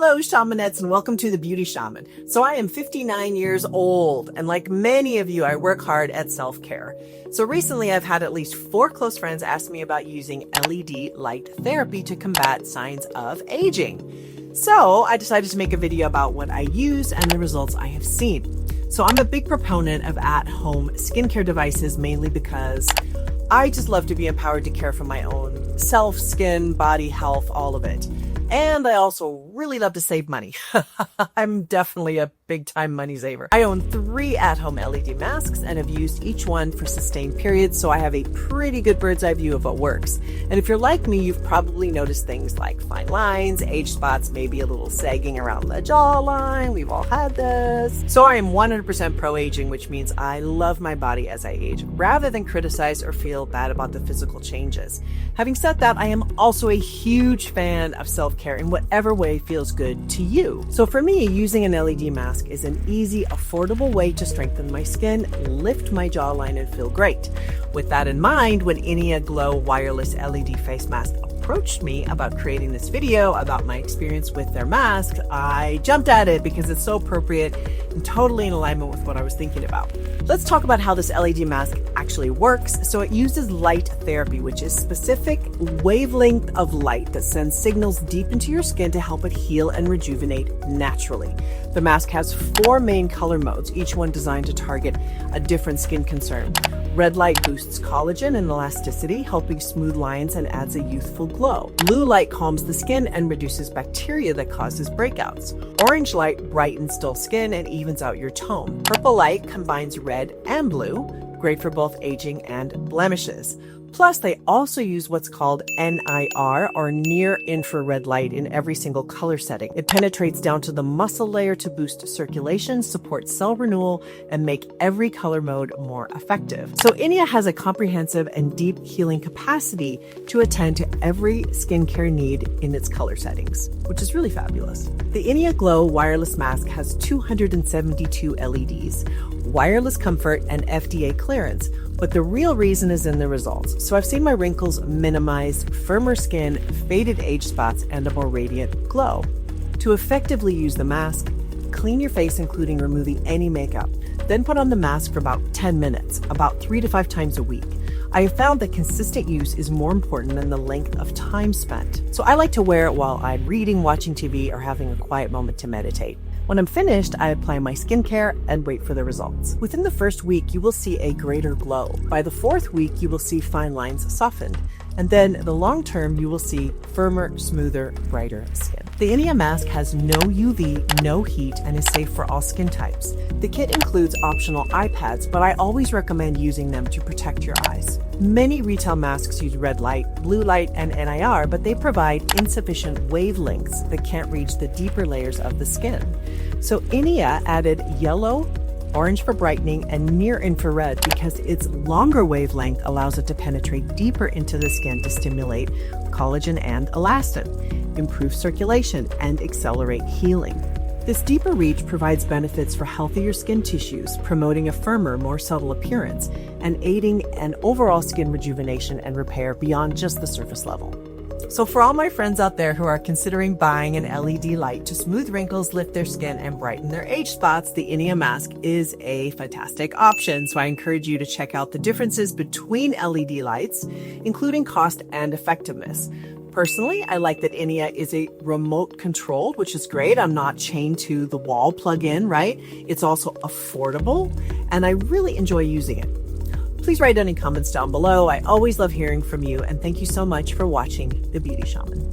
Hello, Shamanettes, and welcome to The Beauty Shaman. So I am 59 years old, and like many of you, I work hard at self-care. So recently, I've had at least 4 close friends ask me about using LED light therapy to combat signs of aging. So I decided to make a video about what I use and the results I have seen. So I'm a big proponent of at-home skincare devices, mainly because I just love to be empowered to care for my own self, skin, body, health, all of it. And I also really love to save money. I'm definitely a big-time money saver. I own 3 at-home LED masks and have used each one for sustained periods, so I have a pretty good bird's eye view of what works. And if you're like me, you've probably noticed things like fine lines, age spots, maybe a little sagging around the jawline. We've all had this. So I am 100% pro-aging, which means I love my body as I age, rather than criticize or feel bad about the physical changes. Having said that, I am also a huge fan of self-care in whatever way feels good to you. So for me, using an LED mask is an easy, affordable way to strengthen my skin, lift my jawline, and feel great. With that in mind, when INIA Glow Wireless LED face mask approached me about creating this video about my experience with their mask, I jumped at it because it's so appropriate and totally in alignment with what I was thinking about. Let's talk about how this LED mask actually works. So it uses light therapy, which is specific wavelength of light that sends signals deep into your skin to help it heal and rejuvenate naturally. The mask has 4 main color modes, each one designed to target a different skin concern. Red light boosts collagen and elasticity, helping smooth lines and adds a youthful glow. Blue light calms the skin and reduces bacteria that causes breakouts. Orange light brightens dull skin and evens out your tone. Purple light combines red and blue, great for both aging and blemishes. Plus, they also use what's called NIR, or near infrared light, in every single color setting. It penetrates down to the muscle layer to boost circulation, support cell renewal, and make every color mode more effective. So INIA has a comprehensive and deep healing capacity to attend to every skincare need in its color settings, which is really fabulous. The INIA Glow Wireless Mask has 272 LEDs, wireless comfort, and FDA clearance. But the real reason is in the results. So I've seen my wrinkles minimized, firmer skin, faded age spots, and a more radiant glow. To effectively use the mask, clean your face, including removing any makeup. Then put on the mask for about 10 minutes, about 3 to 5 times a week. I have found that consistent use is more important than the length of time spent. So I like to wear it while I'm reading, watching TV, or having a quiet moment to meditate. When I'm finished, I apply my skincare and wait for the results. Within the first week, you will see a greater glow. By the 4th week, you will see fine lines softened. And then the long term, you will see firmer, smoother, brighter skin. The INIA mask has no UV, no heat, and is safe for all skin types. The kit includes optional eye pads, but I always recommend using them to protect your eyes. Many retail masks use red light, blue light, and NIR, but they provide insufficient wavelengths that can't reach the deeper layers of the skin. So INIA added yellow, orange for brightening, and near infrared because its longer wavelength allows it to penetrate deeper into the skin to stimulate collagen and elastin, improve circulation, and accelerate healing. This deeper reach provides benefits for healthier skin tissues, promoting a firmer, more subtle appearance, and aiding an overall skin rejuvenation and repair beyond just the surface level. So for all my friends out there who are considering buying an LED light to smooth wrinkles, lift their skin, and brighten their age spots, the INIA mask is a fantastic option. So I encourage you to check out the differences between LED lights, including cost and effectiveness. Personally, I like that INIA is a remote controlled, which is great. I'm not chained to the wall plug-in, right? It's also affordable, and I really enjoy using it. Please write any comments down below. I always love hearing from you, and thank you so much for watching The Beauty Shaman.